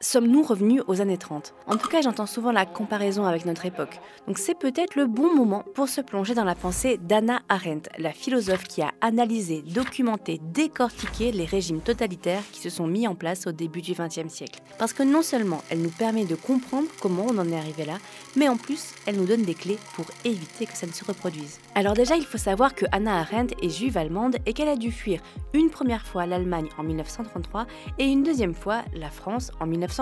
sommes-nous revenus aux années 30 ? En tout cas, j'entends souvent la comparaison avec notre époque. Donc c'est peut-être le bon moment pour se plonger dans la pensée d'Hannah Arendt, la philosophe qui a analysé, documenté, décortiqué les régimes totalitaires qui se sont mis en place au début du XXe siècle. Parce que non seulement elle nous permet de comprendre comment on en est arrivé là, mais en plus, elle nous donne des clés pour éviter que ça ne se reproduise. Alors déjà, il faut savoir que Hannah Arendt est juive allemande et qu'elle a dû fuir une première fois l'Allemagne en 1933 et une deuxième fois la France en 1940.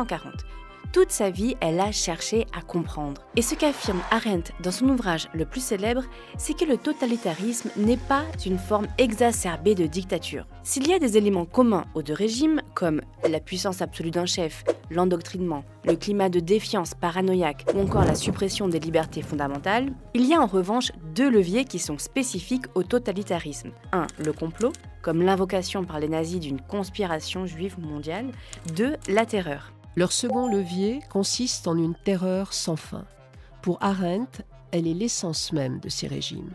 Toute sa vie, elle a cherché à comprendre. Et ce qu'affirme Arendt dans son ouvrage le plus célèbre, c'est que le totalitarisme n'est pas une forme exacerbée de dictature. S'il y a des éléments communs aux deux régimes, comme la puissance absolue d'un chef, l'endoctrinement, le climat de défiance paranoïaque ou encore la suppression des libertés fondamentales, il y a en revanche deux leviers qui sont spécifiques au totalitarisme. Un, le complot, comme l'invocation par les nazis d'une conspiration juive mondiale. Deux, la terreur. Leur second levier consiste en une terreur sans fin. Pour Arendt, elle est l'essence même de ces régimes.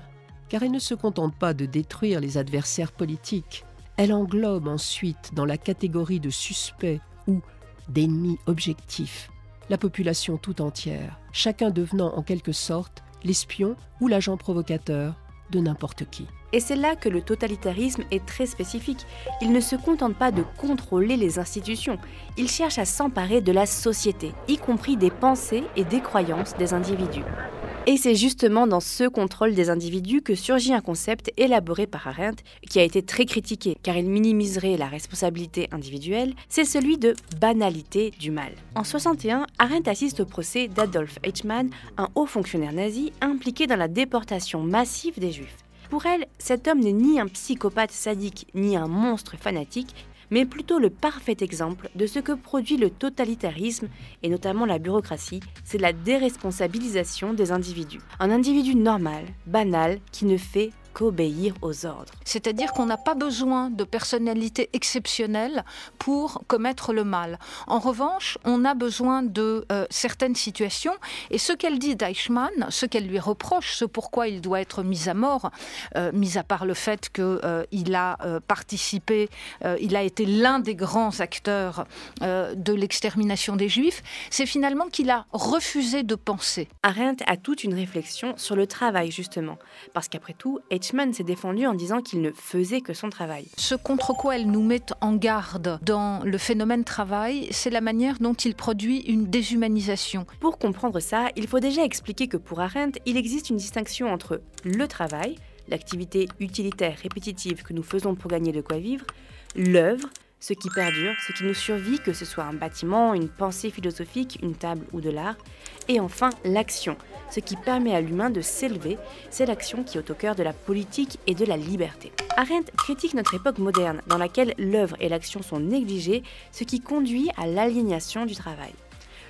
Car elle ne se contente pas de détruire les adversaires politiques. Elle englobe ensuite dans la catégorie de suspects ou d'ennemis objectifs la population tout entière, chacun devenant en quelque sorte l'espion ou l'agent provocateur de n'importe qui. Et c'est là que le totalitarisme est très spécifique. Il ne se contente pas de contrôler les institutions, il cherche à s'emparer de la société, y compris des pensées et des croyances des individus. Et c'est justement dans ce contrôle des individus que surgit un concept élaboré par Arendt, qui a été très critiqué car il minimiserait la responsabilité individuelle, c'est celui de banalité du mal. En 1961, Arendt assiste au procès d'Adolf Eichmann, un haut fonctionnaire nazi impliqué dans la déportation massive des Juifs. Pour elle, cet homme n'est ni un psychopathe sadique, ni un monstre fanatique, mais plutôt le parfait exemple de ce que produit le totalitarisme, et notamment la bureaucratie, c'est la déresponsabilisation des individus. Un individu normal, banal, qui ne fait qu'obéir aux ordres. C'est-à-dire qu'on n'a pas besoin de personnalité exceptionnelle pour commettre le mal. En revanche, on a besoin de certaines situations, et ce qu'elle dit d'Eichmann, ce qu'elle lui reproche, ce pourquoi il doit être mis à mort, mis à part le fait qu'il a participé, il a été l'un des grands acteurs de l'extermination des Juifs, c'est finalement qu'il a refusé de penser. Arendt a toute une réflexion sur le travail, justement, parce qu'après tout, Eichmann s'est défendu en disant qu'il ne faisait que son travail. Ce contre quoi elle nous met en garde dans le phénomène travail, c'est la manière dont il produit une déshumanisation. Pour comprendre ça, il faut déjà expliquer que pour Arendt, il existe une distinction entre le travail, l'activité utilitaire répétitive que nous faisons pour gagner de quoi vivre, l'œuvre, ce qui perdure, ce qui nous survit, que ce soit un bâtiment, une pensée philosophique, une table ou de l'art. Et enfin, l'action, ce qui permet à l'humain de s'élever, c'est l'action qui est au cœur de la politique et de la liberté. Arendt critique notre époque moderne, dans laquelle l'œuvre et l'action sont négligées, ce qui conduit à l'aliénation du travail.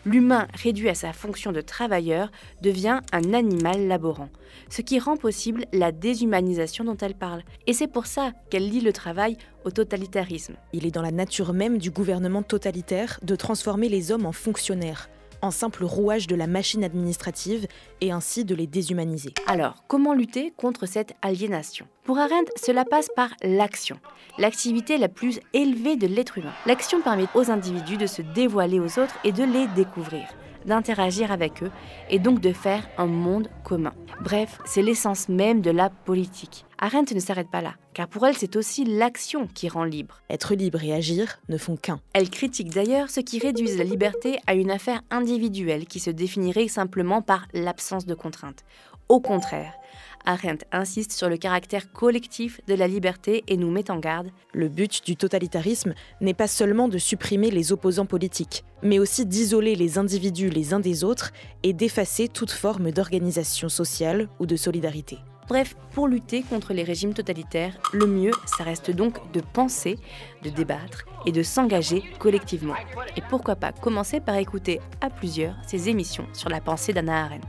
L'humain, réduit à sa fonction de travailleur, devient un animal laborant, ce qui rend possible la déshumanisation dont elle parle. Et c'est pour ça qu'elle lie le travail au totalitarisme. Il est dans la nature même du gouvernement totalitaire de transformer les hommes en fonctionnaires, en simple rouage de la machine administrative et ainsi de les déshumaniser. Alors, comment lutter contre cette aliénation ? Pour Arendt, cela passe par l'action, l'activité la plus élevée de l'être humain. L'action permet aux individus de se dévoiler aux autres et de les découvrir, d'interagir avec eux et donc de faire un monde commun. Bref, c'est l'essence même de la politique. Arendt ne s'arrête pas là, car pour elle, c'est aussi l'action qui rend libre. Être libre et agir ne font qu'un. Elle critique d'ailleurs ceux qui réduisent la liberté à une affaire individuelle qui se définirait simplement par l'absence de contraintes. Au contraire, Arendt insiste sur le caractère collectif de la liberté et nous met en garde. Le but du totalitarisme n'est pas seulement de supprimer les opposants politiques, mais aussi d'isoler les individus les uns des autres et d'effacer toute forme d'organisation sociale ou de solidarité. Bref, pour lutter contre les régimes totalitaires, le mieux, ça reste donc de penser, de débattre et de s'engager collectivement. Et pourquoi pas commencer par écouter à plusieurs ces émissions sur la pensée d'Hannah Arendt.